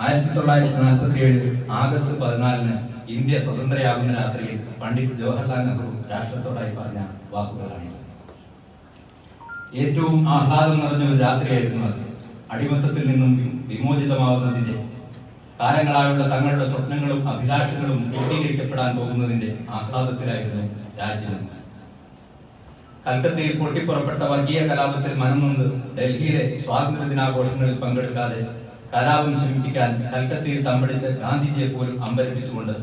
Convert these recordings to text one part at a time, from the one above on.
1947 August 14 India സ്വതന്ത്രയാകുന്ന രാത്രിയിൽ പണ്ഡിറ്റ് ജവഹർലാൽ നെഹ്റു രാഷ്ട്രത്തോടായി പറഞ്ഞ വാക്കുകളാണിത്. ഏറ്റവും ആഹ്ലാദം നിറഞ്ഞ ഒരു രാത്രിയായിരുന്നു അത്. അടിമത്തത്തിൽ നിന്നും വിമോചിതമാവുന്നതിന്റെ, കാലങ്ങളായുള്ള തങ്ങളുടെ സ്വപ്നങ്ങളും അഭിലാഷങ്ങളും പൂർത്തീകരിക്കപ്പെടാൻ പോകുന്നതിന്റെ ആഹ്ലാദത്തിലായിരുന്നു രാജ്യം. കൽക്കത്തയിൽ പൊട്ടിപ്പുറപ്പെട്ട വർഗീയ കലാപത്തിൽ മനംനൊന്ത് ഡൽഹിയിലെ സ്വാതന്ത്ര്യ ദിനാഘോഷങ്ങളിൽ പങ്കെടുക്കാതെ കലാപം ശമിപ്പിക്കാൻ കൽക്കത്തയിൽ തമ്പടിച്ച ഗാന്ധിജിയെ പോലും അമ്പരപ്പിച്ചുകൊണ്ട്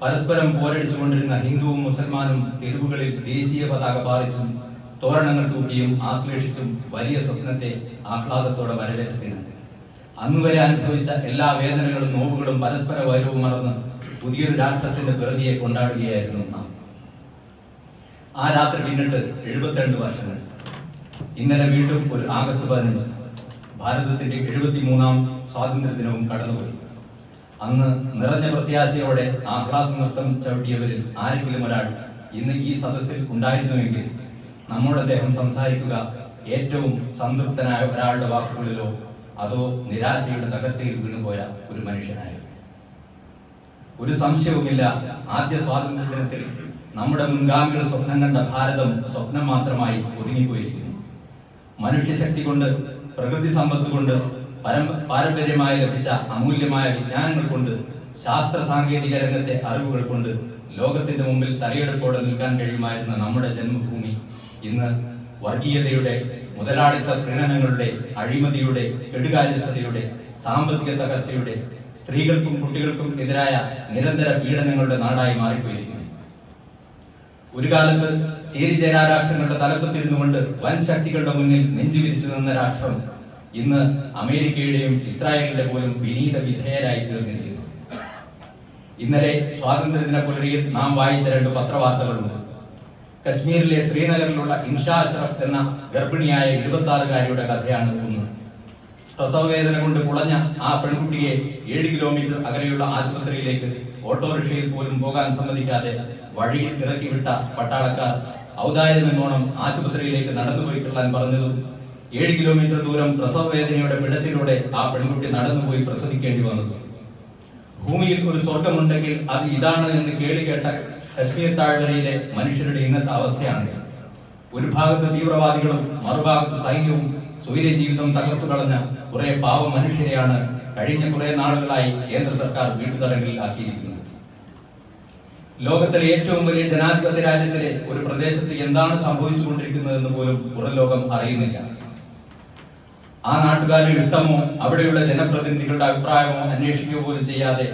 പരസ്പരം പോരടിച്ചുകൊണ്ടിരുന്ന ഹിന്ദുവും മുസൽമാനും തെരുവുകളിൽ ദേശീയ പതാക പാറിച്ചും തോരണങ്ങൾ തൂക്കിയും ആശ്ലേഷിച്ചും വലിയ സ്വപ്നത്തെ ആഹ്ലാദത്തോടെ വരവേറ്റതിന് അന്നുവരെ അനുഭവിച്ച എല്ലാ വേദനകളും നോവുകളും പരസ്പര വൈരവും മറന്ന് പുതിയൊരു രാഷ്ട്രത്തിന്റെ പിറവിയെ കൊണ്ടാടുകയായിരുന്നു നാം. ആ രാത്രി പിന്നിട്ട് 72 വർഷങ്ങൾ. ഇന്നലെ വീണ്ടും ഒരു ആഗസ്റ്റ് 15 ഭാരതത്തിന്റെ 73ാം സ്വാതന്ത്ര്യ ദിനവും കടന്നുപോയി. അന്ന് നിറഞ്ഞ പ്രത്യാശയോടെ ആഹ്ലാദ നൃത്തം ചവിട്ടിയവരിൽ ആരെങ്കിലും ഒരാൾ ഇന്ന് ഈ സദസ്സിൽ ഉണ്ടായിരുന്നുവെങ്കിൽ നമ്മുടെ അദ്ദേഹം സംസാരിക്കുക ഏറ്റവും സംതൃപ്തനായ ഒരാളുടെ വാക്കുകളിലോ അതോ നിരാശയുടെ തകർച്ചയിൽ വീണുപോയ ഒരു മനുഷ്യനായിരുന്നു. ഒരു സംശയവുമില്ല, ആദ്യ സ്വാതന്ത്ര്യ ദിനത്തിൽ നമ്മുടെ മുൻഗാമികൾ സ്വപ്നം കണ്ട ഭാരതം സ്വപ്നം മാത്രമായി ഒതുങ്ങിപ്പോയിരിക്കുന്നു. മനുഷ്യശക്തി കൊണ്ട്, പ്രകൃതി സമ്പത്ത് കൊണ്ട്, പാരമ്പര്യമായി ലഭിച്ച അമൂല്യമായ വിജ്ഞാനങ്ങൾ കൊണ്ട്, ശാസ്ത്ര സാങ്കേതിക രംഗത്തെ അറിവുകൾ കൊണ്ട് ലോകത്തിന്റെ മുമ്പിൽ തലയെടുപ്പോടെ നിൽക്കാൻ കഴിയുമായിരുന്ന നമ്മുടെ ജന്മഭൂമി ഇന്ന് വർഗീയതയുടെ, മുതലാളിത്ത പ്രീണനങ്ങളുടെ, അഴിമതിയുടെ, കെടുകാര്യസ്ഥതയുടെ, സാമ്പത്തിക തകർച്ചയുടെ, സ്ത്രീകൾക്കും കുട്ടികൾക്കും എതിരായ നിരന്തര പീഡനങ്ങളുടെ നാടായി മാറിപ്പോയിരിക്കുന്നു. ഒരു കാലത്ത് ചേരിചേരാ രാഷ്ട്രങ്ങളുടെ തലപ്പത്തിരുന്നുകൊണ്ട് വൻ ശക്തികളുടെ മുന്നിൽ നെഞ്ചുവിരിച്ചു നിന്ന രാഷ്ട്രം ഇന്ന് അമേരിക്കയുടെയും ഇസ്രായേലിന്റെ പോലും വിനീത വിധേയരായി തീർന്നിരിക്കുന്നു. ഇന്നലെ സ്വാതന്ത്ര്യദിന പുലരിയിൽ നാം വായിച്ച 2 പത്രവാർത്തകളുണ്ട്. കശ്മീരിലെ ശ്രീനഗറിലുള്ള ഇൻഷാ അഷ്റഫ് എന്ന ഗർഭിണിയായ 26-കാരിയുടെ കഥയാണ് ഒന്ന്. പ്രസവവേദന കൊണ്ട് കുളഞ്ഞ ആ പെൺകുട്ടിയെ 7 കിലോമീറ്റർ അകലെയുള്ള ആശുപത്രിയിലേക്ക് ഓട്ടോറിക്ഷയിൽ പോലും പോകാൻ സമ്മതിക്കാതെ വഴിയിൽ ഇറക്കിവിട്ട പട്ടാളക്കാർ ഔദാര്യമെന്നോണം ആശുപത്രിയിലേക്ക് നടന്നുപോയി കൊള്ളാൻ പറഞ്ഞതും 7 കിലോമീറ്റർ ദൂരം പ്രസവവേദനയുടെ പിടച്ചിലൂടെ ആ പെൺകുട്ടി നടന്നുപോയി പ്രസവിക്കേണ്ടി വന്നതും. ഭൂമിയിൽ ഒരു സ്വർഗമുണ്ടെങ്കിൽ അത് ഇതാണ് എന്ന് കേളികേട്ട കശ്മീർ താഴ്വരയിലെ മനുഷ്യരുടെ ഇന്നത്തെ അവസ്ഥയാണ്. ഒരു ഭാഗത്ത് തീവ്രവാദികളും മറുഭാഗത്ത് സൈന്യവും സ്വൈര്യ ജീവിതം തകർത്തു കളഞ്ഞ കുറെ പാവ മനുഷ്യരെയാണ് കഴിഞ്ഞ കുറെ നാളുകളായി കേന്ദ്ര സർക്കാർ വീട്ടുതടങ്കലിൽ ആക്കിയിരിക്കുന്നത്. ലോകത്തിലെ ഏറ്റവും വലിയ ജനാധിപത്യ രാജ്യത്തിലെ ഒരു പ്രദേശത്ത് എന്താണ് സംഭവിച്ചുകൊണ്ടിരിക്കുന്നതെന്ന് പോലും പുറം ലോകം അറിയുന്നില്ല. ആ നാട്ടുകാരുടെ ഇഷ്ടമോ അവിടെയുള്ള ജനപ്രതിനിധികളുടെ അഭിപ്രായമോ അന്വേഷിക്കുക പോലും ചെയ്യാതെ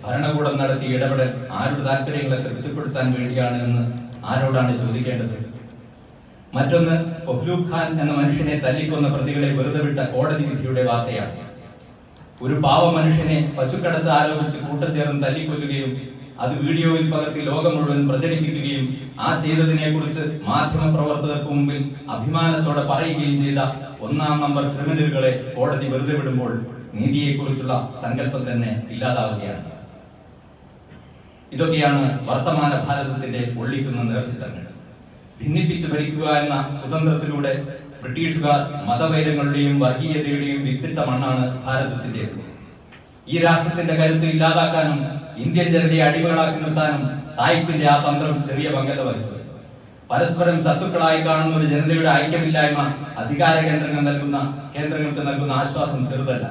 ഭരണകൂടം നടത്തിയ ഇടപെടൽ ആരുടെ താല്പര്യങ്ങളെ തൃപ്തിപ്പെടുത്താൻ വേണ്ടിയാണ് എന്ന് ആരോടാണ് ചോദിക്കേണ്ടത്? മറ്റൊന്ന്, ഒഹ്ലൂഖ് ഖാൻ എന്ന മനുഷ്യനെ തല്ലിക്കൊന്ന പ്രതികളെ വെറുതെ വിട്ട കോടതി വിധിയുടെ വാർത്തയാണ്. ഒരു പാവ മനുഷ്യനെ പശുക്കടത്ത് ആരോപിച്ച് കൂട്ടം ചേർന്ന് തല്ലിക്കൊല്ലുകയും അത് വീഡിയോയിൽ പകർത്തി ലോകം മുഴുവൻ പ്രചരിപ്പിക്കുകയും ആ ചെയ്തതിനെ കുറിച്ച് മാധ്യമ പ്രവർത്തകർക്ക് മുമ്പിൽ അഭിമാനത്തോടെ പറയുകയും ചെയ്ത 1-ാം നമ്പർ ക്രിമിനലുകളെ കോടതി വെറുതെ വിടുമ്പോൾ നീതിയെക്കുറിച്ചുള്ള സങ്കല്പം തന്നെ ഇല്ലാതാവുകയാണ്. ഇതൊക്കെയാണ് വർത്തമാന ഭാരതത്തിന്റെ പൊള്ളിക്കുന്ന നേർചിത്രങ്ങൾ. ഭിന്നിപ്പിച്ച് ഭരിക്കുക എന്ന കുതന്ത്രത്തിലൂടെ ബ്രിട്ടീഷുകാർ മതവൈരങ്ങളുടെയും വർഗീയതയുടെയും വിത്തിട്ട മണ്ണാണ് ഭാരതത്തിന്റേത്. ഈ രാഷ്ട്രത്തിന്റെ കരുത്ത് ഇല്ലാതാക്കാനും ഇന്ത്യൻ ജനതയെ അടിമകളാക്കി നിർത്താനും സായിപ്പിന്റെ ആ തന്ത്രം ചെറിയ പങ്കത വഹിച്ചു. പരസ്പരം ശത്രുക്കളായി കാണുന്ന ഒരു ജനതയുടെ ഐക്യമില്ലായ്മ അധികാര കേന്ദ്രങ്ങൾക്ക് നൽകുന്ന ആശ്വാസം ചെറുതല്ല.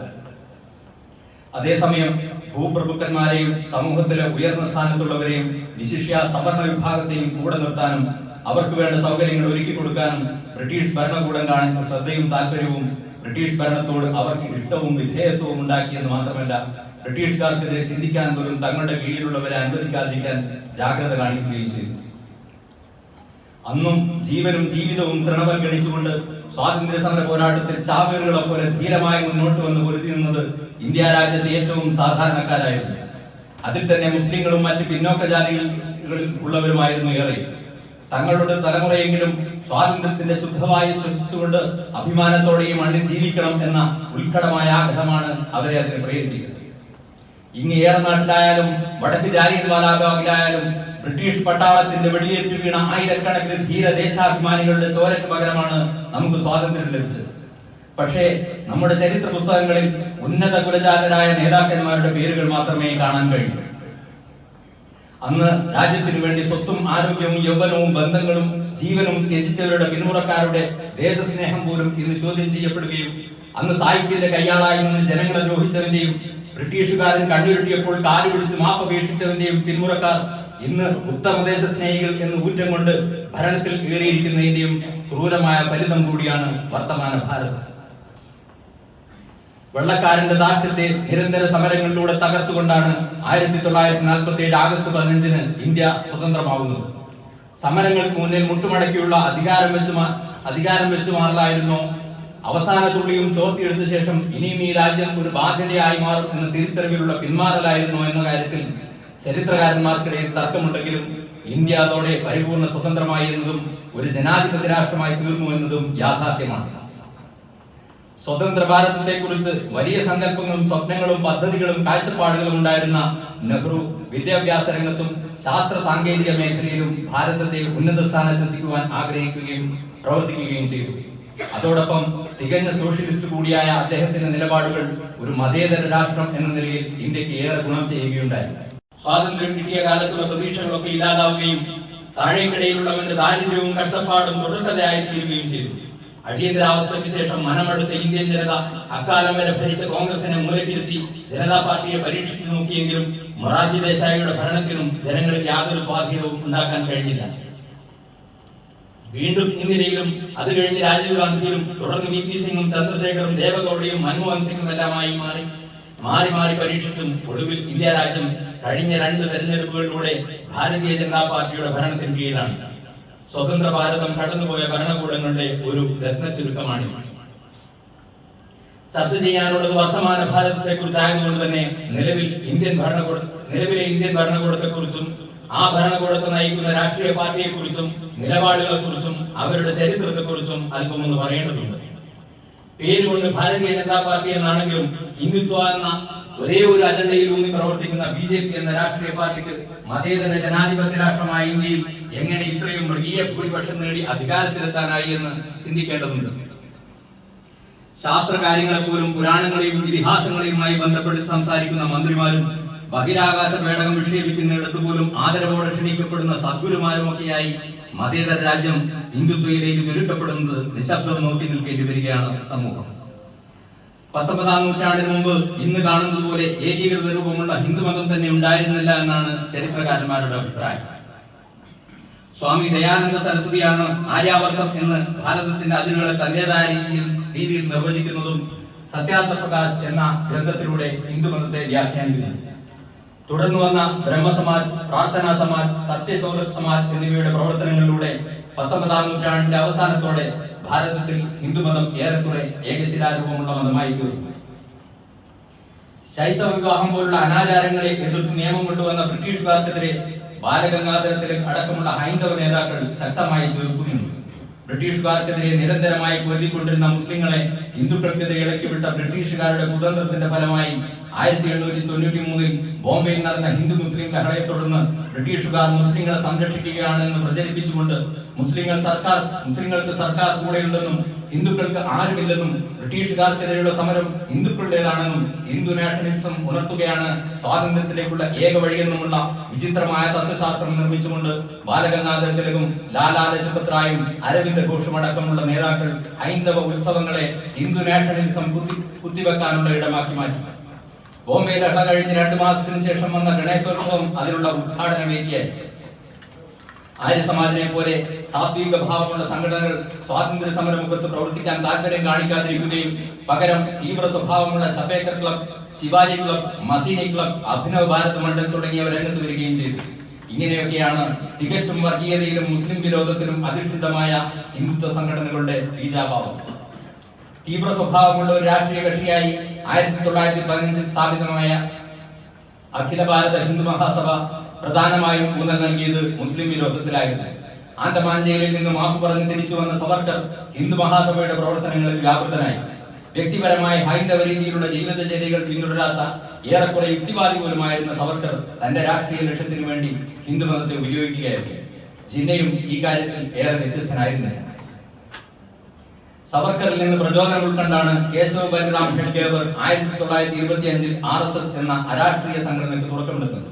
അതേസമയം ഭൂപ്രഭുക്കന്മാരെയും സമൂഹത്തിലെ ഉയർന്ന സ്ഥാനത്തുള്ളവരെയും വിശിഷ്യ സവർണ വിഭാഗത്തെയും കൂടെ നിർത്താനും അവർക്ക് വേണ്ട സൗകര്യങ്ങൾ ഒരുക്കി കൊടുക്കാനും ബ്രിട്ടീഷ് ഭരണകൂടം കാണിച്ച ശ്രദ്ധയും താല്പര്യവും ബ്രിട്ടീഷ് ഭരണത്തോട് അവർക്ക് ഇഷ്ടവും വിധേയത്വവും ഉണ്ടാക്കിയെന്ന് മാത്രമല്ല, ബ്രിട്ടീഷുകാർക്കെതിരെ ചിന്തിക്കാൻ പോലും തങ്ങളുടെ കീഴിലുള്ളവരെ അനുവദിക്കാതിരിക്കാൻ ജാഗ്രത കാണിക്കുകയും ചെയ്തു. അന്നും ജീവനും ജീവിതവും തൃണവൽഗണിച്ചുകൊണ്ട് സ്വാതന്ത്ര്യ സമര പോരാട്ടത്തിൽ ചാവേറുകളെ പോലെ ധീരമായി മുന്നോട്ട് വന്ന് പൊരുതി നിന്നത് ഇന്ത്യ രാജ്യത്തെ ഏറ്റവും സാധാരണക്കാരായിരുന്നു. അതിൽ തന്നെ മുസ്ലിങ്ങളും മറ്റ് പിന്നോക്ക ജാതികളിൽ ഉള്ളവരുമായിരുന്നു ഏറെ. തങ്ങളുടെ തലമുറയെങ്കിലും സ്വാതന്ത്ര്യത്തിന്റെ ശുദ്ധവായു ശ്വസിച്ചുകൊണ്ട് അഭിമാനത്തോടെ ഈ മണ്ണിൽ ജീവിക്കണം എന്ന ഉത്കടമായ ആഗ്രഹമാണ് അവരെ അതിനെ പ്രേരിപ്പിച്ചത്. ഇങ്ങ് ഏറനാട്ടിലായാലും വടക്ക് ജാലിയൻ വാലാബാഗിലായാലും ബ്രിട്ടീഷ് പട്ടാളത്തിന്റെ വെടിയേറ്റു വീണ ആയിരക്കണക്കിന് ധീര ദേശാഭിമാനികളുടെ ചോരയ്ക്ക് പകരമാണ് നമുക്ക് സ്വാതന്ത്ര്യം ലഭിച്ചത്. പക്ഷേ നമ്മുടെ ചരിത്ര പുസ്തകങ്ങളിൽ ഉന്നത കുലജാതരായ നേതാക്കന്മാരുടെ പേരുകൾ മാത്രമേ കാണാൻ കഴിയൂ. അന്ന് രാജ്യത്തിനു വേണ്ടി സ്വത്തും ആരോഗ്യവും യൗവനവും ബന്ധങ്ങളും ജീവനും ത്യജിച്ചവരുടെ പിന്മുറക്കാരുടെ ദേശസ്നേഹം പോലും ഇന്ന് ചോദ്യം ചെയ്യപ്പെടുകയും അന്ന് സാഹിത്യത്തിന്റെ കയ്യാളായി നിന്ന് ജനങ്ങളെ ദ്രോഹിച്ചവന്റെയും ബ്രിട്ടീഷുകാരൻ കണ്ണുരുട്ടിയപ്പോൾ കാലുപിടിച്ച് മാപ്പപേക്ഷിച്ചവന്റെയും പിന്മുറക്കാർ ഇന്ന് ഉത്തമദേശ സ്നേഹികൾ എന്ന് ഊറ്റം കൊണ്ട് ഭരണത്തിൽ കയറിയിരിക്കുന്നതിന്റെയും ക്രൂരമായ ഫലിതം കൂടിയാണ് വർത്തമാന ഭാരതം. വെള്ളക്കാരന്റെ ദാർഢ്യത്തെ നിരന്തര സമരങ്ങളിലൂടെ തകർത്തുകൊണ്ടാണ് 1947 ആഗസ്റ്റ് 15 ഇന്ത്യ സ്വതന്ത്രമാവുന്നത്. സമരങ്ങൾക്ക് മുന്നിൽ മുട്ടുമടക്കിയുള്ള അധികാരം വെച്ചു മാറലായിരുന്നോ, അവസാന തുള്ളിയും ചോർത്തിയെടുത്ത ശേഷം ഇനിയും ഈ രാജ്യം ഒരു ബാധ്യതയായി മാറും എന്ന തിരിച്ചറിവിലുള്ള പിന്മാറലായിരുന്നോ എന്ന കാര്യത്തിൽ ചരിത്രകാരന്മാർക്കിടയിൽ തർക്കമുണ്ടെങ്കിലും ഇന്ത്യ അതോടെ പരിപൂർണ സ്വതന്ത്രമായി എന്നതും ഒരു ജനാധിപത്യ രാഷ്ട്രമായി തീർന്നു എന്നതും യാഥാർത്ഥ്യമാണ്. സ്വതന്ത്ര ഭാരതത്തെ കുറിച്ച് വലിയ സങ്കല്പങ്ങളും സ്വപ്നങ്ങളും പദ്ധതികളും കാഴ്ചപ്പാടുകളും ഉണ്ടായിരുന്ന നെഹ്റു വിദ്യാഭ്യാസ രംഗത്തും ശാസ്ത്ര സാങ്കേതിക മേഖലയിലും ഭാരതത്തെ ഉന്നത സ്ഥാനത്തെത്തിക്കുവാൻ ആഗ്രഹിക്കുകയും പ്രവർത്തിക്കുകയും ചെയ്തു. അതോടൊപ്പം തികഞ്ഞ സോഷ്യലിസ്റ്റ് കൂടിയായ അദ്ദേഹത്തിന്റെ നിലപാടുകൾ ഒരു മതേതര രാഷ്ട്രം എന്ന നിലയിൽ ഇന്ത്യക്ക് ഏറെ ഗുണം ചെയ്യുകയുണ്ടായി. സ്വാതന്ത്ര്യം കിട്ടിയ കാലത്തുള്ള പ്രതീക്ഷകളൊക്കെ ഇല്ലാതാവുകയും താഴേക്കിടയിലുള്ളവന്റെ ദാരിദ്ര്യവും കഷ്ടപ്പാടും തുടർക്കഥയായി തീരുകയും ചെയ്തു. അടിയന്തരാവസ്ഥയ്ക്ക് ശേഷം മനമെടുത്ത ഇന്ത്യൻ ജനത അക്കാലം വരെ ഭരിച്ച കോൺഗ്രസിനെ മൂലക്കിരുത്തി ജനതാ പാർട്ടിയെ പരീക്ഷിച്ചു നോക്കിയെങ്കിലും മൊറാർജി ദേശായിയുടെ ഭരണത്തിനും ജനങ്ങളിൽ യാതൊരു സ്വാധീനവും ഉണ്ടാക്കാൻ കഴിഞ്ഞില്ല. വീണ്ടും ഇന്ദിരയിലും അത് കഴിഞ്ഞ് രാജീവ് ഗാന്ധിയിലും തുടർന്ന് വി പി സിംഗും ചന്ദ്രശേഖറും ദേവഗൌഡയും മൻമോഹൻ സിംഗും എല്ലാമായി മാറി പരീക്ഷിച്ചും ഒടുവിൽ ഇന്ത്യ രാജ്യം കഴിഞ്ഞ 2 തെരഞ്ഞെടുപ്പുകളിലൂടെ ഭാരതീയ ജനതാ പാർട്ടിയുടെ ഭരണത്തിന് കീഴിലാണ്. സ്വതന്ത്ര ഭാരതം കടന്നുപോയ ഭരണകൂടങ്ങളുടെ ഒരു രത്ന ചുരുക്കമാണ്. ചർച്ച ചെയ്യാനുള്ളത് വർത്തമാന ഭാരതത്തെ കുറിച്ചായതുകൊണ്ട് തന്നെ നിലവിലെ ഇന്ത്യൻ ഭരണകൂടത്തെ കുറിച്ചും ആ ഭരണകൂടത്തെ നയിക്കുന്ന രാഷ്ട്രീയ പാർട്ടിയെ കുറിച്ചും നിലപാടുകളെ കുറിച്ചും അവരുടെ ചരിത്രത്തെ കുറിച്ചും അല്പമൊന്ന് പറയേണ്ടതുണ്ട്. പേരുകൊണ്ട് ഭാരതീയ ജനതാ പാർട്ടി എന്നാണെങ്കിലും ഹിന്ദുത്വ എന്ന ഒരേ ഒരു അജണ്ടയിൽ ഊന്നി പ്രവർത്തിക്കുന്ന BJP എന്ന രാഷ്ട്രീയ പാർട്ടിക്ക് മതേതര ജനാധിപത്യ രാഷ്ട്രമായ ഇന്ത്യയിൽ എങ്ങനെ ഇത്രയും മൃഗീയ ഭൂരിപക്ഷം നേടി അധികാരത്തിലെത്താനായി എന്ന് ചിന്തിക്കേണ്ടതുണ്ട്. ശാസ്ത്ര കാര്യങ്ങളെ പോലും പുരാണങ്ങളെയും ഇതിഹാസങ്ങളെയുമായി ബന്ധപ്പെട്ട് സംസാരിക്കുന്ന മന്ത്രിമാരും ബഹിരാകാശ പേടകം വിക്ഷേപിക്കുന്നിടത്ത് പോലും ആദരവോടെ ക്ഷണിക്കപ്പെടുന്ന സദ്ഗുരുമാരുമൊക്കെയായി മതേതര രാജ്യം ഹിന്ദുത്വയിലേക്ക് ചുരുക്കപ്പെടുന്നത് നിശബ്ദം നോക്കി നിൽക്കേണ്ടി വരികയാണ് സമൂഹം. 19ാം നൂറ്റാണ്ടിന് മുമ്പ് ഇന്ന് കാണുന്നത് പോലെ ഏകീകൃത രൂപമുള്ള ഹിന്ദുമതം തന്നെ ഉണ്ടായിരുന്നില്ല എന്നാണ് ചരിത്രകാരന്മാരുടെ അഭിപ്രായം. സ്വാമി ദയാനന്ദ സരസ്വതിയാണ് ആര്യാവർത്തം എന്ന് ഭാരതത്തിന്റെ അതിരുകളെ തന്റേതായ രീതിയിൽ നിർവചിക്കുന്നതും സത്യാർത്ഥ പ്രകാശ് എന്ന ഗ്രന്ഥത്തിലൂടെ ഹിന്ദുമതത്തെ വ്യാഖ്യാനിക്കുന്നത്. തുടർന്ന് വന്ന ബ്രഹ്മസമാജ്, പ്രാർത്ഥനാ സമാജ്, സത്യശോധക് സമാജ് എന്നിവയുടെ പ്രവർത്തനങ്ങളിലൂടെ 19ാം നൂറ്റാണ്ടിന്റെ അവസാനത്തോടെ ഭാരതത്തിൽ ഹിന്ദുമതം ഏറെക്കുറെ ഏകശിലാരൂപമുള്ള മതമായി തീർന്നു. ശൈശവ വിവാഹം പോലുള്ള അനാചാരങ്ങളെ എതിർത്ത് നിയമം കൊണ്ടുവന്ന ബ്രിട്ടീഷുകാർക്കെതിരെ ബാലഗംഗാധര തിലക് അടക്കമുള്ള ഹൈന്ദവ നേതാക്കൾ ശക്തമായി ചെറുക്കുന്നുണ്ട്. ബ്രിട്ടീഷുകാർക്കെതിരെ നിരന്തരമായി കൊല്ലിക്കൊണ്ടിരുന്ന മുസ്ലിങ്ങളെ ഹിന്ദുക്കൾക്കെതിരെ ഇളക്കിവിട്ട ബ്രിട്ടീഷുകാരുടെ കുതന്ത്രത്തിന്റെ ഫലമായി 1893 ബോംബെയിൽ നടന്ന ഹിന്ദു മുസ്ലിം ലഹളയെ തുടർന്ന് ബ്രിട്ടീഷുകാർ മുസ്ലിങ്ങളെ സംരക്ഷിക്കുകയാണെന്ന് പ്രചരിപ്പിച്ചുകൊണ്ട് മുസ്ലിങ്ങൾക്ക് സർക്കാർ കൂടെയുണ്ടെന്നും ഹിന്ദുക്കൾക്ക് ആരുമില്ലെന്നും ബ്രിട്ടീഷുകാർക്കെതിരെയുള്ള സമരം ഹിന്ദുക്കളുടേതാണെന്നും ഹിന്ദു നാഷണലിസം ഉണർത്തുകയാണ് സ്വാതന്ത്ര്യത്തിലേക്കുള്ള ഏക വഴിയെന്നുമുള്ള വിചിത്രമായ തത്വശാസ്ത്രം നിർമ്മിച്ചുകൊണ്ട് ബാലഗംഗാധര തിലകും ലാലാ ലജപത് റായും അരവിന്ദ് ഘോഷും അടക്കമുള്ള നേതാക്കൾ ഹൈന്ദവ ഉത്സവങ്ങളെ ഹിന്ദു നാഷണലിസം കുത്തിവെക്കാനുള്ള ഇടമാക്കി മാറ്റി. ബോംബെ ലഹള കഴിഞ്ഞ് 2 മാസത്തിന് ശേഷം വന്ന ഗണേശോത്സവം അതിനുള്ള ഉദ്ഘാടന വേദിയായി. ആര്യ സമാജിനെ പോലെ സാത്വിക ഭാവമുള്ള സംഘടനകൾ സ്വാതന്ത്ര്യ സമരമുഖത്ത് പ്രവർത്തിക്കാൻ താല്പര്യം കാണിക്കാതിരിക്കുകയും പകരം തീവ്ര സ്വഭാവമുള്ള ശബേക്കർ club, Shivaji club, Mazzini club, Abhinav Bharat Mandal തുടങ്ങിയവ രംഗത്ത് വരികയും ചെയ്തു. ഇങ്ങനെയൊക്കെയാണ് തികച്ചും വർഗീയതയിലും മുസ്ലിം വിരോധത്തിലും അധിഷ്ഠിതമായ ഹിന്ദുത്വ സംഘടനകളുടെ ബീജാഭാവം. തീവ്ര സ്വഭാവമുള്ള ഒരു രാഷ്ട്രീയ കക്ഷിയായി 1915 സ്ഥാപിതമായ അഖില ഭാരത ഹിന്ദു മഹാസഭ പ്രധാനമായും ഊന്നൽ നൽകിയത് മുസ്ലിം വിരോധത്തിലായിരുന്നു. ആൻഡമാൻ ജയിലിൽ നിന്ന് മാപ്പ് പറഞ്ഞ് തിരിച്ചു വന്ന സവർക്കർ ഹിന്ദു മഹാസഭയുടെ പ്രവർത്തനങ്ങളിൽ വ്യാപൃതനായി. വ്യക്തിപരമായ ഹൈന്ദവ രീതിയിലുള്ള ജീവിതചര്യകൾ പിന്തുടരാത്ത ഏറെക്കുറെ യുക്തിവാദി പോലുമായിരുന്ന സവർക്കർ തന്റെ രാഷ്ട്രീയ ലക്ഷ്യത്തിനു വേണ്ടി ഹിന്ദുമതത്തെ ഉപയോഗിക്കുകയായിരുന്നു. ജിന്നയും ഈ കാര്യത്തിൽ ഏറെ വ്യത്യസ്തനായിരുന്നില്ല. സവർക്കറിൽ നിന്ന് പ്രചോദനം ഉൾക്കൊണ്ടാണ് കേശവ് ബൽറാം ഖഡ്ഗേവർ 1925 RSS എന്ന അരാഷ്ട്രീയ സംഘടനയ്ക്ക് തുടക്കമിടുന്നത്.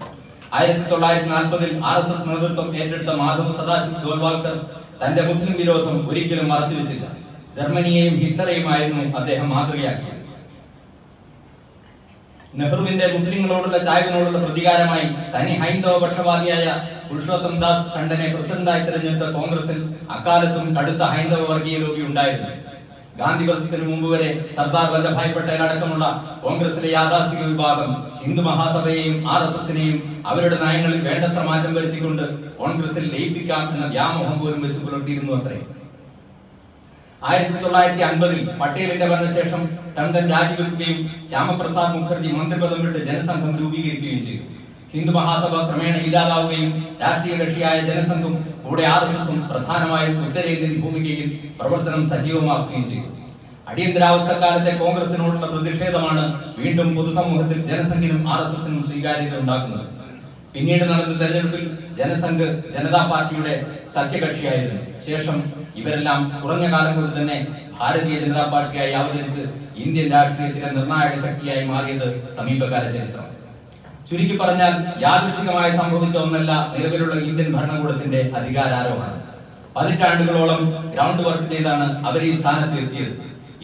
1940 RSS നേതൃത്വം ഏറ്റെടുത്ത മാധവ് സദാശിവ് ഗോൾവാൾക്കർ തന്റെ മുസ്ലിം വിരോധം ഒരിക്കലും മറച്ചുവെച്ചില്ല. ജർമ്മനിയെയും ഹിറ്റ്ലറെയുമായിരുന്നു അദ്ദേഹം മാതൃകയാക്കിയത്. നെഹ്റുവിന്റെ മുസ്ലിങ്ങളോടുള്ള ചായ്വിനോടുള്ള പ്രതികാരമായി തനി ഹൈന്ദവ പക്ഷപാതിയായ പുരുഷോത്തം ദാസ് ഖണ്ഡനെ പ്രസിഡന്റായി തിരഞ്ഞെടുത്ത കോൺഗ്രസിൽ അക്കാലത്തും കടുത്ത ഹൈന്ദവ വർഗീയ ലോബി ഉണ്ടായിരുന്നു. ഗാന്ധി വധത്തിന് മുമ്പ് വരെ സർദാർ വല്ലഭായ് പട്ടേൽ അടക്കമുള്ള കോൺഗ്രസിലെ യാഥാസ്ഥിക വിഭാഗം ഹിന്ദു മഹാസഭയെയും RSSനെയും അവരുടെ നയങ്ങളിൽ വേണ്ടത്ര മാറ്റം വരുത്തിക്കൊണ്ട് കോൺഗ്രസിൽ ലയിപ്പിക്കാം എന്ന വ്യാമോഹം പോലും വെച്ച് പുലർത്തിയിരുന്നു അത്രേ. 1950 പട്ടേലിന്റെ മരണശേഷം ടണ്ടൻ രാജിവെക്കുകയും ശ്യാമപ്രസാദ് മുഖർജി മന്ത്രിപദം വിട്ട് ജനസംഘം രൂപീകരിക്കുകയും ചെയ്തു. ഹിന്ദു മഹാസഭ ക്രമേണ ഇല്ലാതാവുകയും രാഷ്ട്രീയ കക്ഷിയായ ജനസംഘം കൂടെ RSSും പ്രധാനമായും ഉത്തരേന്ത്യൻ ഭൂമികയിൽ പ്രവർത്തനം സജീവമാക്കുകയും ചെയ്തു. അടിയന്തരാവസ്ഥ കാലത്തെ കോൺഗ്രസിനോടുള്ള പ്രതിഷേധമാണ് വീണ്ടും പൊതുസമൂഹത്തിൽ ജനസംഘിനും RSSനും സ്വീകാര്യത ഉണ്ടാക്കുന്നത്. പിന്നീട് നടന്ന തെരഞ്ഞെടുപ്പിൽ ജനസംഘ് ജനതാ പാർട്ടിയുടെ സഖ്യകക്ഷിയായിരുന്നു. ശേഷം ഇവരെല്ലാം കുറഞ്ഞ കാലം കൊണ്ട് തന്നെ ഭാരതീയ ജനതാ പാർട്ടിയായി അവതരിച്ച് ഇന്ത്യൻ രാഷ്ട്രീയത്തിലെ നിർണായക ശക്തിയായി മാറിയത് സമീപകാല ചരിത്രം. ചുരുക്കി പറഞ്ഞാൽ യാദൃച്ഛികമായി സംഭവിച്ച ഒന്നല്ല നിലവിലുള്ള ഇന്ത്യൻ ഭരണകൂടത്തിന്റെ അധികാരാരോഹണം. പതിറ്റാണ്ടുകളോളം ഗ്രൗണ്ട് വർക്ക് ചെയ്താണ് അവർ ഈ സ്ഥാനത്ത് എത്തിയത്.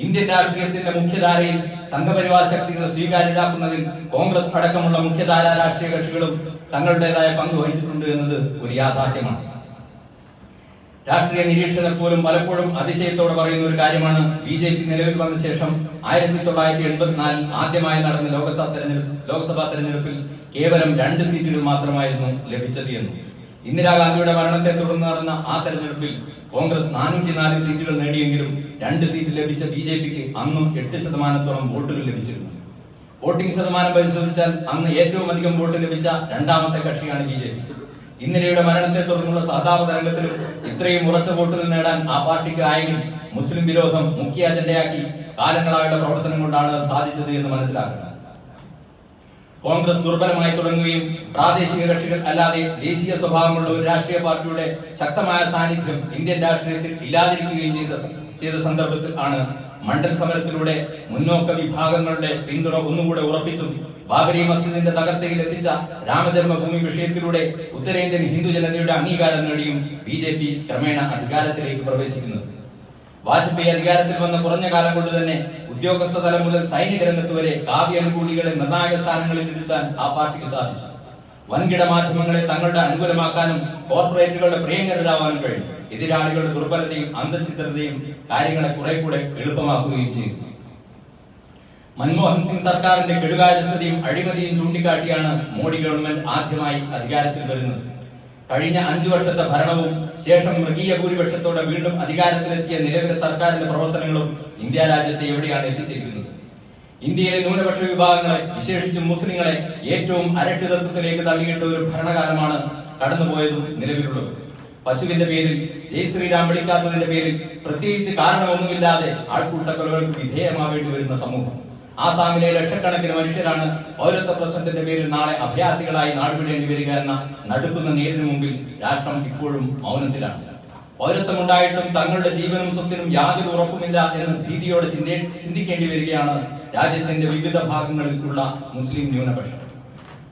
ഇന്ത്യൻ രാഷ്ട്രീയത്തിന്റെ മുഖ്യധാരയിൽ സംഘപരിവാർ ശക്തികളെ സ്വീകാര്യരാക്കുന്നതിൽ കോൺഗ്രസ് അടക്കമുള്ള മുഖ്യധാരാ രാഷ്ട്രീയ കക്ഷികളും തങ്ങളുടേതായ പങ്ക് വഹിച്ചിട്ടുണ്ട് എന്നത് ഒരു യാഥാർത്ഥ്യമാണ്. രാഷ്ട്രീയ നിരീക്ഷകർ പോലും പലപ്പോഴും അതിശയത്തോടെ പറയുന്ന ഒരു കാര്യമാണ് BJP നിലവിൽ വന്ന ശേഷം 1984 ആദ്യമായി നടന്ന ലോക്സഭാ തെരഞ്ഞെടുപ്പിൽ കേവലം 2 സീറ്റുകൾ മാത്രമായിരുന്നു ലഭിച്ചത് എന്ന്. ഇന്ദിരാഗാന്ധിയുടെ മരണത്തെ തുടർന്ന് നടന്ന ആ തെരഞ്ഞെടുപ്പിൽ കോൺഗ്രസ് 404 സീറ്റുകൾ നേടിയെങ്കിലും 2 സീറ്റ് ലഭിച്ച BJPക്ക് അന്നും 8% വോട്ടുകൾ ലഭിച്ചിരുന്നു. വോട്ടിംഗ് ശതമാനം പരിശോധിച്ചാൽ അന്ന് ഏറ്റവും അധികം വോട്ട് ലഭിച്ച രണ്ടാമത്തെ കക്ഷിയാണ് BJP. ഇന്ദിരയുടെ മരണത്തെ തുടർന്നുള്ള സഹതാപ തരംഗത്തിലും ഇത്രയും ഉറച്ച വോട്ടുകൾ നേടാൻ ആ പാർട്ടിക്ക് ആയെങ്കിൽ മുസ്ലിം വിരോധം മുഖ്യ അജണ്ടയാക്കി കാലങ്ങളായുള്ള പ്രവർത്തനം കൊണ്ടാണ് സാധിച്ചത് എന്ന് മനസ്സിലാക്കണം. കോൺഗ്രസ് ദുർബലമായി തുടങ്ങുകയും പ്രാദേശിക കക്ഷികൾ അല്ലാതെ ദേശീയ സ്വഭാവമുള്ള ഒരു രാഷ്ട്രീയ പാർട്ടിയുടെ ശക്തമായ സാന്നിധ്യം ഇന്ത്യൻ രാഷ്ട്രീയത്തിൽ ഇല്ലാതിരിക്കുകയും ചെയ്ത സന്ദർഭത്തിൽ ആണ് മണ്ഡൽ സമരത്തിലൂടെ മുന്നോക്ക വിഭാഗങ്ങളുടെ പിന്തുണ ഒന്നുകൂടെ ഉറപ്പിച്ചും ബാബരി മസ്ജിദിന്റെ തകർച്ചയിൽ എത്തിച്ച രാമജന്മഭൂമി വിഷയത്തിലൂടെ ഉത്തരേന്ത്യൻ ഹിന്ദു ജനതയുടെ അംഗീകാരം നേടിയും BJP ക്രമേണ അധികാരത്തിലേക്ക് പ്രവേശിക്കുന്നത്. വാജ്പേയി അധികാരത്തിൽ വന്ന കുറഞ്ഞ കാലം കൊണ്ട് തന്നെ ഉദ്യോഗസ്ഥ തലം മുതൽ സൈനിക രംഗത്ത് വരെ കാവ്യ അനുകൂലികളെ നിർണായക സ്ഥാനങ്ങളിൽ ഇരുത്താൻ ആ പാർട്ടിക്ക് സാധിച്ചു. വൻകിട മാധ്യമങ്ങളെ തങ്ങളുടെ അനുകൂലമാക്കാനും കോർപ്പറേറ്റുകളുടെ പ്രിയങ്കരാവാനും കഴിഞ്ഞു. എതിരാളികളുടെ ദുർബലതയും അന്തഛിദ്രതയും കാര്യങ്ങളെ കുറെ കൂടെ എളുപ്പമാക്കുകയും ചെയ്തു. മൻമോഹൻ സിംഗ് സർക്കാരിന്റെ കെടുകാര്യസ്ഥതയും അഴിമതിയും ചൂണ്ടിക്കാട്ടിയാണ് മോഡി ഗവൺമെന്റ് ആദ്യമായി അധികാരത്തിൽ വരുന്നത്. കഴിഞ്ഞ 5 വർഷത്തെ ഭരണവും ശേഷം മൃഗീയ ഭൂരിപക്ഷത്തോടെ വീണ്ടും അധികാരത്തിലെത്തിയ നിലവിലെ സർക്കാരിന്റെ പ്രവർത്തനങ്ങളും ഇന്ത്യ രാജ്യത്തെ എവിടെയാണ് എത്തിച്ചിരിക്കുന്നത്? ഇന്ത്യയിലെ ന്യൂനപക്ഷ വിഭാഗങ്ങളെ, വിശേഷിച്ചും മുസ്ലിങ്ങളെ ഏറ്റവും അരക്ഷിതത്വത്തിലേക്ക് തള്ളിയിട്ട ഒരു ഭരണകാലമാണ് കടന്നുപോയതും നിലവിലുള്ളത്. പശുവിന്റെ പേരിൽ ജയ് ശ്രീരാം വിളിക്കാത്തതിന്റെ പേരിൽ പ്രത്യേകിച്ച് കാരണമൊന്നുമില്ലാതെ ആൾക്കൂട്ടക്കൊലകൾക്ക് വിധേയമാവേണ്ടി വരുന്ന സമൂഹം. ആസാമിലെ ലക്ഷക്കണക്കിന് മനുഷ്യരാണ് പൗരത്വ പ്രശ്നത്തിന്റെ പേരിൽ നാളെ അഭയാർത്ഥികളായി നാടുവിടേണ്ടി വരിക എന്ന നടുക്കുന്ന നേരിന് മുമ്പിൽ രാഷ്ട്രം ഇപ്പോഴും മൗനത്തിലാണ്. പൗരത്വമുണ്ടായിട്ടും തങ്ങളുടെ ജീവനും സ്വത്തിനും യാതൊരു ഉറപ്പുമില്ല എന്ന ഭീതിയോടെ ചിന്തിക്കേണ്ടി വരികയാണ് രാജ്യത്തിന്റെ വിവിധ ഭാഗങ്ങളിലുള്ള മുസ്ലിം ന്യൂനപക്ഷം.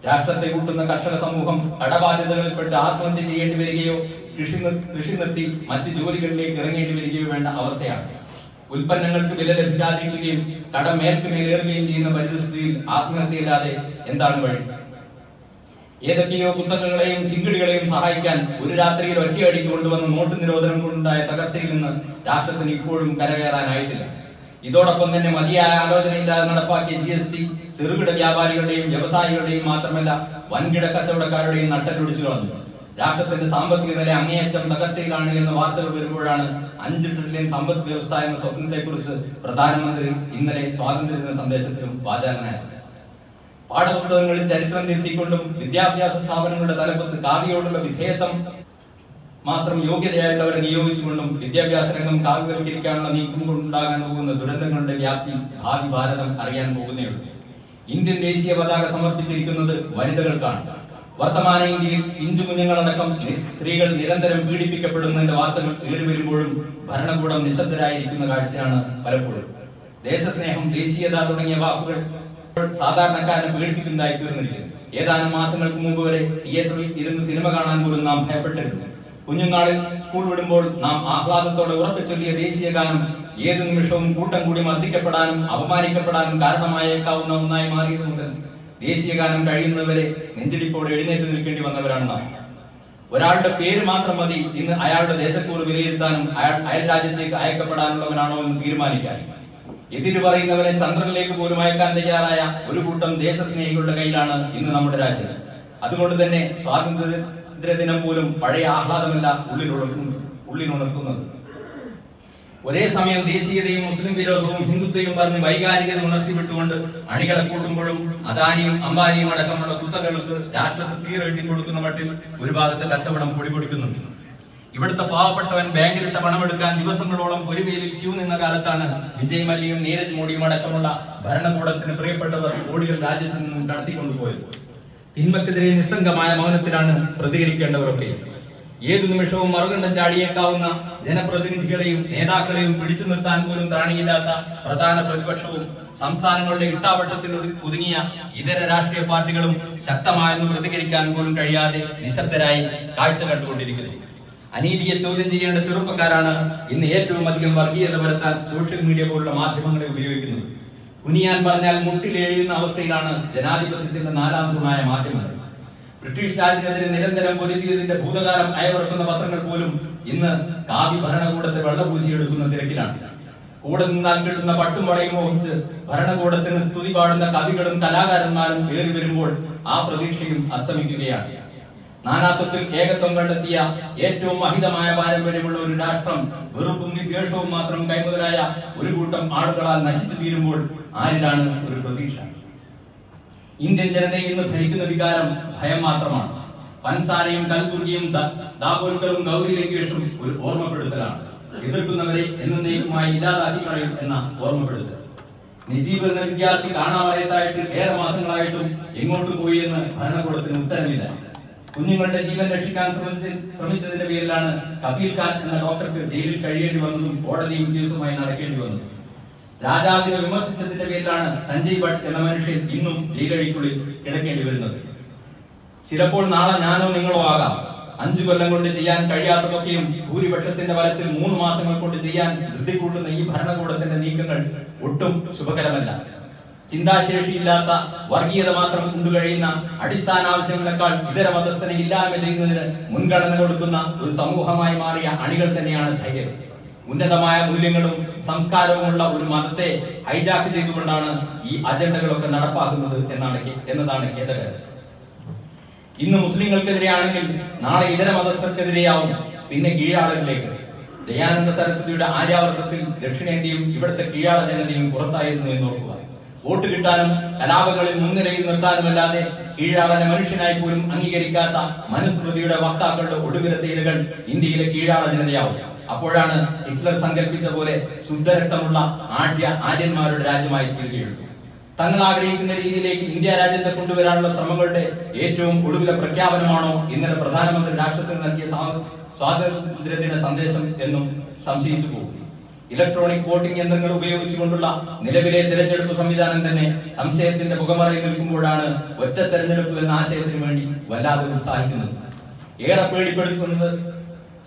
രാഷ്ട്രത്തെ കൂട്ടുന്ന കർഷക സമൂഹം കടബാധ്യതകളിൽപ്പെട്ട് ആത്മഹത്യ ചെയ്യേണ്ടി വരികയോ കൃഷി നിർത്തി മറ്റ് ജോലികളിലേക്ക് ഇറങ്ങേണ്ടി വരികയോ വേണ്ട അവസ്ഥയാണ്. ഉൽപ്പന്നങ്ങൾക്ക് വില ലഭിക്കാതിരിക്കുകയും കടം മേൽക്കുമേലേറുകയും ചെയ്യുന്ന പരിസ്ഥിതിയിൽ ആത്മഹത്യയില്ലാതെ എന്താണ് വഴി? ഏതൊക്കെയോ കുത്തകകളെയും ചിങ്കിടികളെയും സഹായിക്കാൻ ഒരു രാത്രിയിൽ ഒറ്റയടിക്ക് കൊണ്ടുവന്ന നോട്ട് നിരോധനം കൊണ്ടുണ്ടായ തകർച്ചയിൽ നിന്ന് രാഷ്ട്രത്തിന് ഇപ്പോഴും കരകയറാനായിട്ടില്ല. ഇതോടൊപ്പം തന്നെ മതിയായ ആലോചനയില്ലാതെ നടപ്പാക്കിയ GST ചെറുകിട വ്യാപാരികളുടെയും വ്യവസായികളുടെയും മാത്രമല്ല വൻകിട കച്ചവടക്കാരുടെയും നട്ടലൊടിച്ചു കളഞ്ഞു. രാഷ്ട്രത്തിന്റെ സാമ്പത്തിക നില അങ്ങേയറ്റം തകർച്ചയിലാണ് എന്ന വാർത്തകൾ വരുമ്പോഴാണ് 5 ട്രില്യൺ സമ്പദ് വ്യവസ്ഥ എന്ന സ്വപ്നത്തെക്കുറിച്ച് പ്രധാനമന്ത്രി ഇന്നലെ സ്വാതന്ത്ര്യദിന സന്ദേശത്തിലും വാചാലനായത്. പാഠപുസ്തകങ്ങളിൽ ചരിത്രം തിരുത്തിക്കൊണ്ടും വിദ്യാഭ്യാസ സ്ഥാപനങ്ങളുടെ തലപ്പത്ത് കാവ്യയോടുള്ള വിധേയത്വം മാത്രം യോഗ്യതയായിട്ടുള്ളവരെ നിയോഗിച്ചുകൊണ്ടും വിദ്യാഭ്യാസ രംഗം കാവ്യവൽക്കരിക്കാനുള്ള നീക്കം കൊണ്ടുണ്ടാകാൻ പോകുന്ന ദുരന്തങ്ങളുടെ വ്യാപ്തി ഭാവി ഭാരതം അറിയാൻ പോകുന്നേയുള്ളൂ. ഇന്ത്യൻ ദേശീയ പതാക സമർപ്പിച്ചിരിക്കുന്നത് വനിതകൾക്കാണ്. വർത്തമാന ഇന്ത്യയിൽ പിഞ്ചു കുഞ്ഞുങ്ങളടക്കം സ്ത്രീകൾ നിരന്തരം പീഡിപ്പിക്കപ്പെടുന്നതിന്റെ വാർത്തകൾ ഏറി വരുമ്പോഴും ഭരണകൂടം നിശബ്ദരായിരിക്കുന്ന കാഴ്ചയാണ് പലപ്പോഴും. ദേശസ്നേഹം, ദേശീയത തുടങ്ങിയ വാക്കുകൾ സാധാരണക്കാരനെ പീഡിപ്പിക്കുന്നതായി തീർന്നിരിക്കുന്നു. ഏതാനും മാസങ്ങൾക്ക് മുമ്പ് വരെ തിയേറ്ററിൽ ഇരുന്ന് സിനിമ കാണാൻ പോലും നാം ഭയപ്പെട്ടിരുന്നു. കുഞ്ഞുനാളിൽ സ്കൂൾ വിടുമ്പോൾ നാം ആഹ്ലാദത്തോടെ ഉറപ്പിച്ചൊല്ലിയ ദേശീയ ഗാനം ഏതു നിമിഷവും കൂട്ടം കൂടി മർദ്ദിക്കപ്പെടാനും അപമാനിക്കപ്പെടാനും കാരണമായേക്കാവുന്ന ഒന്നായി മാറിയത് മുതൽ ദേശീയ ഗാനം കഴിയുന്നവരെ നെഞ്ചിടിപ്പോടെ എഴുന്നേറ്റ് നിൽക്കേണ്ടി വന്നവരാണ് നാം. ഒരാളുടെ പേര് മാത്രം മതി ഇന്ന് അയാളുടെ ദേശക്കൂറ് വിലയിരുത്താനും അയൽ രാജ്യത്തേക്ക് അയക്കപ്പെടാനുള്ളവനാണോ എന്ന് തീരുമാനിക്കാനും. എതിര് പറയുന്നവരെ ചന്ദ്രനിലേക്ക് പോലും അയക്കാൻ തയ്യാറായ ഒരു കൂട്ടം ദേശസ്നേഹികളുടെ കയ്യിലാണ് ഇന്ന് നമ്മുടെ രാജ്യം. അതുകൊണ്ട് തന്നെ സ്വാതന്ത്ര്യ ദിനം പോലും പഴയ ആഹ്ലാദമല്ല ഉള്ളിലുണർത്തുന്നത്. ഒരേ സമയം ദേശീയതയും മുസ്ലിം വിരോധവും ഹിന്ദുത്വയും പറഞ്ഞ് വൈകാരികത ഉണർത്തിവിട്ടുകൊണ്ട് അണികളെ കൂട്ടുമ്പോഴും അദാനിയും അംബാനിയും അടക്കമുള്ള കുത്തകൾക്ക് രാഷ്ട്രത്തെ തീരെഴുതി കൊടുക്കുന്ന മട്ടിൽ ഒരു ഭാഗത്ത് കച്ചവടം പൊടിപൊടിക്കുന്നുണ്ട്. ഇവിടുത്തെ പാവപ്പെട്ടവൻ ബാങ്കിലിട്ട പണമെടുക്കാൻ ദിവസങ്ങളോളം പൊരുവേലിൽ ക്യൂ നിന്ന കാലത്താണ് വിജയ് മല്യയും നീരജ് മോഡിയും അടക്കമുള്ള ഭരണകൂടത്തിന് പ്രിയപ്പെട്ടവർ കോടികൾ രാജ്യത്ത് നിന്നും കടത്തിക്കൊണ്ടുപോയത്. തിന്മക്കെതിരെ നിസ്സംഗമായ മൗനത്തിലാണ് പ്രതികരിക്കേണ്ടവരൊക്കെ. ഏതു നിമിഷവും മറുകണ്ഠം ചാടിയേക്കാവുന്ന ജനപ്രതിനിധികളെയും നേതാക്കളെയും പിടിച്ചു നിർത്താൻ പോലും ത്രാണിയില്ലാത്ത പ്രധാന പ്രതിപക്ഷവും സംസ്ഥാനങ്ങളുടെ ഇട്ടാവട്ടത്തിൽ ഒതുങ്ങിയ ഇതര രാഷ്ട്രീയ പാർട്ടികളും ശക്തമായെന്ന് പ്രതികരിക്കാൻ പോലും കഴിയാതെ നിശബ്ദരായി കാഴ്ച കണ്ടുകൊണ്ടിരിക്കുന്നു. അനീതിയെ ചോദ്യം ചെയ്യേണ്ട ചെറുപ്പക്കാരാണ് ഇന്ന് ഏറ്റവും അധികം വർഗീയത വരുത്താൻ സോഷ്യൽ മീഡിയ പോലുള്ള മാധ്യമങ്ങളെ ഉപയോഗിക്കുന്നത്. കുനിയാൻ പറഞ്ഞാൽ മുട്ടിലെഴുതുന്ന അവസ്ഥയിലാണ് ജനാധിപത്യത്തിന്റെ നാലാം തൂണായ മാധ്യമങ്ങൾ. ബ്രിട്ടീഷ് രാജ്യത്തിനെതിരെ നിരന്തരം പൊരുതിയതിന്റെ ഭൂതകാലം അയവിറക്കുന്ന പത്രങ്ങൾ പോലും ഇന്ന് കാവ്യ ഭരണകൂടത്തെ വെള്ളപൂശിയെടുക്കുന്ന തിരക്കിലാണ്. കൂടെ നിന്നാൽ കിട്ടുന്ന പട്ടും വടയും മോഹിച്ച് ഭരണകൂടത്തിന് സ്തുതി പാടുന്ന കവികളും കലാകാരന്മാരും കയറി വരുമ്പോൾ ആ പ്രതീക്ഷയും അസ്തമിക്കുകയാണ്. നാനാത്വത്തിൽ ഏകത്വം കണ്ടെത്തിയ ഏറ്റവും മഹിതമായ പാരമ്പര്യമുള്ള ഒരു രാഷ്ട്രം വെറുപ്പും വിദ്വേഷവും മാത്രം കൈമുതലായ ഒരു കൂട്ടം ആളുകളാൽ നശിച്ചു തീരുമ്പോൾ ആരിലാണ് ഒരു പ്രതീക്ഷ? ഇന്ത്യൻ ജനതയെ ഇന്ന് ഭരിക്കുന്ന വികാരം ഭയം മാത്രമാണ്. പൻസാരയും കൽബുർഗിയും ദാബോൽക്കറും ഗൗരി ലങ്കേഷും ഒരു ഓർമ്മപ്പെടുത്തലാണ്. എതിർക്കുന്നവരെ എന്നേക്കുമായി ഇല്ലാതാക്കി കളയും എന്ന ഓർമ്മപ്പെടുത്തൽ. നജീബ് എന്ന വിദ്യാർത്ഥി കാണാമറയത്തായിട്ട് ഏറെ മാസങ്ങളായിട്ടും എങ്ങോട്ട് പോയി എന്ന് ഭരണകൂടത്തിന് ഉത്തരമില്ല. കുഞ്ഞുങ്ങളുടെ ജീവൻ രക്ഷിക്കാൻ ശ്രമിച്ചതിന്റെ പേരിലാണ് കഫീൽ ഖാൻ എന്ന ഡോക്ടർക്ക് ജയിലിൽ കഴിയേണ്ടി വന്നതും കോടതിയും കേസുമായി നടക്കേണ്ടി വന്നതും. രാജാവിനെ വിമർശിച്ചതിന്റെ പേരിലാണ് സഞ്ജയ് ഭട്ട് എന്ന മനുഷ്യൻ ഇന്നും ജയിലഴിക്കുള്ളിൽ കിടക്കേണ്ടി വരുന്നത്. ചിലപ്പോൾ നാളെ ഞാനോ നിങ്ങളോ ആകാം. 5 കൊല്ലം കൊണ്ട് ചെയ്യാൻ കഴിയാത്തതൊക്കെയും ഭൂരിപക്ഷത്തിന്റെ ബലത്തിൽ 3 മാസങ്ങൾ കൊണ്ട് ചെയ്യാൻ ധൃതി കൂട്ടുന്ന ഈ ഭരണകൂടത്തിന്റെ നീക്കങ്ങൾ ഒട്ടും ശുഭകരമല്ല. ചിന്താശേഷിയില്ലാത്ത, വർഗീയത മാത്രം കൊണ്ടുകഴിയുന്ന, അടിസ്ഥാന ആവശ്യങ്ങളെക്കാൾ ഇതര മതസ്ഥനെ ഇല്ലായ്മ ചെയ്യുന്നതിന് മുൻഗണന കൊടുക്കുന്ന ഒരു സമൂഹമായി മാറിയ അണികൾ തന്നെയാണ് ധൈര്യം. ഉന്നതമായ മൂല്യങ്ങളും സംസ്കാരവുമുള്ള ഒരു മതത്തെ ഹൈജാക്ക് ചെയ്തുകൊണ്ടാണ് ഈ അജണ്ടകളൊക്കെ നടപ്പാക്കുന്നത് എന്നതാണ് ഖേദകരം. ഇന്ന് മുസ്ലിങ്ങൾക്കെതിരെയാണെങ്കിൽ നാളെ ഇതര മതസ്ഥർക്കെതിരെയാവും, പിന്നെ കീഴാളരിലേക്ക്. ദയാനന്ദ സരസ്വതിയുടെ ആര്യാവർത്തത്തിൽ ദക്ഷിണേന്ത്യയും ഇവിടുത്തെ കീഴാള ജനതയും പുറത്തായിരുന്നു എന്ന് ഓർക്കുക. വോട്ട് കിട്ടാനും കലാപങ്ങളിൽ മുൻനിരയിൽ നിർത്താനുമല്ലാതെ കീഴാളനെ മനുഷ്യനായി പോലും അംഗീകരിക്കാത്ത മനുസ്മൃതിയുടെ വക്താക്കളുടെ ഒടുവിലത്തെ ഇരകൾ ഇന്ത്യയിലെ കീഴാള ജനതയാവും. അപ്പോഴാണ് ഹിറ്റ്ലർ സങ്കല്പിച്ച പോലെ ശുദ്ധരക്തമുള്ള ആര്യന്മാരുടെ രാജ്യമായി തീരുകയുള്ളൂ. തങ്ങൾ ആഗ്രഹിക്കുന്ന രീതിയിലേക്ക് ഇന്ത്യ രാജ്യത്തെ കൊണ്ടുവരാനുള്ള ശ്രമങ്ങളുടെ ഏറ്റവും ഒടുവില പ്രഖ്യാപനമാണോ ഇന്നലെ പ്രധാനമന്ത്രി രാഷ്ട്രത്തിന് നൽകിയ സ്വാതന്ത്ര്യദിന സന്ദേശം എന്നും സംശയിച്ചു പോകും. ഇലക്ട്രോണിക് വോട്ടിംഗ് യന്ത്രങ്ങൾ ഉപയോഗിച്ചുകൊണ്ടുള്ള നിലവിലെ തെരഞ്ഞെടുപ്പ് സംവിധാനം തന്നെ സംശയത്തിന്റെ മുഖമറയിൽ നിൽക്കുമ്പോഴാണ് ഒറ്റ തെരഞ്ഞെടുപ്പ് എന്ന ആശയത്തിന് വേണ്ടി വല്ലാതെ ഉത്സാഹിക്കുന്നത്. ഏറെ പേടിപ്പെടുത്തുന്നത്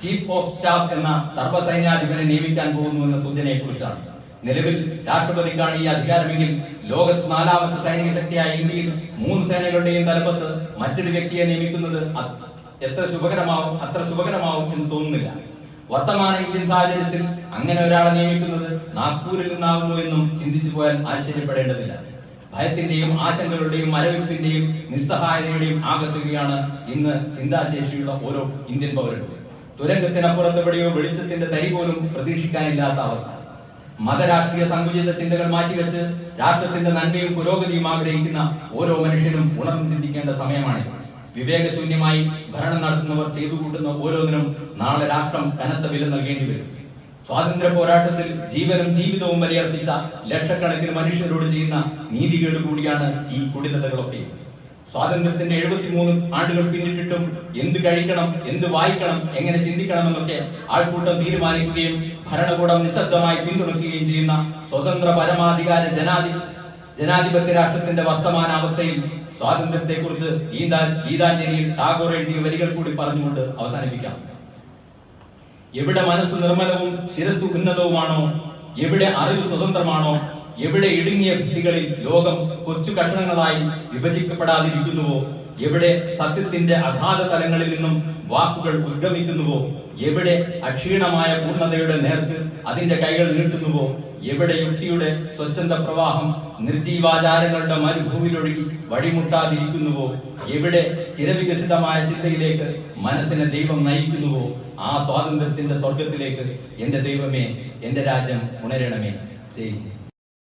ചീഫ് ഓഫ് സ്റ്റാഫ് എന്ന സർവ്വസൈന്യാധിപനെ നിയമിക്കാൻ പോകുന്നു എന്ന സൂചനയെ കുറിച്ചാണ്. നിലവിൽ രാഷ്ട്രപതിക്കാണ് ഈ അധികാരമെങ്കിൽ ലോകത്ത് 4ാമത്തെ സൈനിക ശക്തിയായ ഇന്ത്യയിൽ 3 സേനകളുടെയും തലപ്പത്ത് മറ്റൊരു വ്യക്തിയെ നിയമിക്കുന്നത് അത്ര ശുഭകരമാവും എന്ന് തോന്നുന്നില്ല. വർത്തമാന ഇന്ത്യൻ സാഹചര്യത്തിൽ അങ്ങനെ ഒരാളെ നിയമിക്കുന്നത് നാഗ്പൂരിൽ നിന്നാകുമോ എന്നും ചിന്തിച്ചു പോയാൽ ആശ്ചര്യപ്പെടേണ്ടതില്ല. ഭയത്തിന്റെയും ആശങ്കകളുടെയും മരവിപ്പിന്റെയും നിസ്സഹായതയുടെയും ആകത്തുകയാണ് ഇന്ന് ചിന്താശേഷിയുള്ള ഓരോ ഇന്ത്യൻ പൗരനും. തുരങ്കത്തിനപ്പുറത്തെവിടെയോ വെളിച്ചത്തിന്റെ തരി പോലും പ്രതീക്ഷിക്കാനില്ലാത്ത അവസ്ഥ. മതരാഷ്ട്രീയ സങ്കുചിത ചിന്തകൾ മാറ്റിവെച്ച് രാഷ്ട്രത്തിന്റെ നന്മയും പുരോഗതിയും ആഗ്രഹിക്കുന്ന ഓരോ മനുഷ്യനും ഉണർന്നു ചിന്തിക്കേണ്ട സമയമാണിത്. വിവേകശൂന്യമായി ഭരണം നടത്തുന്നവർ ചെയ്തു കൂട്ടുന്ന ഓരോന്നിനും നാളെ രാഷ്ട്രം കനത്ത വില നൽകേണ്ടി വരും. സ്വാതന്ത്ര്യ പോരാട്ടത്തിൽ ജീവനും ജീവിതവും ബലിയർപ്പിച്ച ലക്ഷക്കണക്കിന് മനുഷ്യരോട് ചെയ്യുന്ന നീതികേട് കൂടിയാണ് ഈ കുടിലതകളൊക്കെ. സ്വാതന്ത്ര്യത്തിന്റെ 73 ആണ്ടുകൾ പിന്നിട്ടിട്ടും എന്ത് കഴിക്കണം, എന്ത് വായിക്കണം, എങ്ങനെ ചിന്തിക്കണമെന്നൊക്കെ ആൾക്കൂട്ടം തീരുമാനിക്കുകയും ഭരണകൂടം നിശബ്ദമായി പിന്തുണയ്ക്കുകയും ചെയ്യുന്ന സ്വതന്ത്ര പരമാധികാര ജനാധിപത്യ രാഷ്ട്രത്തിന്റെ വർത്തമാനാവസ്ഥയിൽ സ്വാതന്ത്ര്യത്തെക്കുറിച്ച് ഗീതാഞ്ജലിയിൽ ടാഗോർ എഴുതിയ വരികൾ കൂടി പറഞ്ഞുകൊണ്ട് അവസാനിപ്പിക്കാം. എവിടെ മനസ്സ് നിർമ്മലവും ശിരസ് ഉന്നതവുമാണോ, എവിടെ അറിവ് സ്വതന്ത്രമാണോ, എവിടെ ഇടുങ്ങിയ ഭിത്തികളിൽ ലോകം കൊച്ചു കഷണങ്ങളായി വിഭജിക്കപ്പെടാതിരിക്കുന്നുവോ, എവിടെ സത്യത്തിന്റെ അഗാധ തലങ്ങളിൽ നിന്നും വാക്കുകൾ ഉദ്ഗമിക്കുന്നുവോ, എവിടെ അക്ഷീണമായ പൂർണ്ണതയുടെ നേർക്ക് അതിന്റെ കൈകൾ നീട്ടുന്നുവോ, എവിടെ യുക്തിയുടെ സ്വച്ഛന്ദ പ്രവാഹം നിർജീവാചാരങ്ങളുടെ മരുഭൂമിയിലൊഴുകി വഴിമുട്ടാതിരിക്കുന്നുവോ, എവിടെ ചിരവികസിതമായ ചിന്തയിലേക്ക് മനസ്സിനെ ദൈവം നയിക്കുന്നുവോ, ആ സ്വാതന്ത്ര്യത്തിന്റെ സ്വർഗത്തിലേക്ക് എന്റെ ദൈവമേ, എന്റെ രാജ്യം ഉണരണമേ. ജയ്.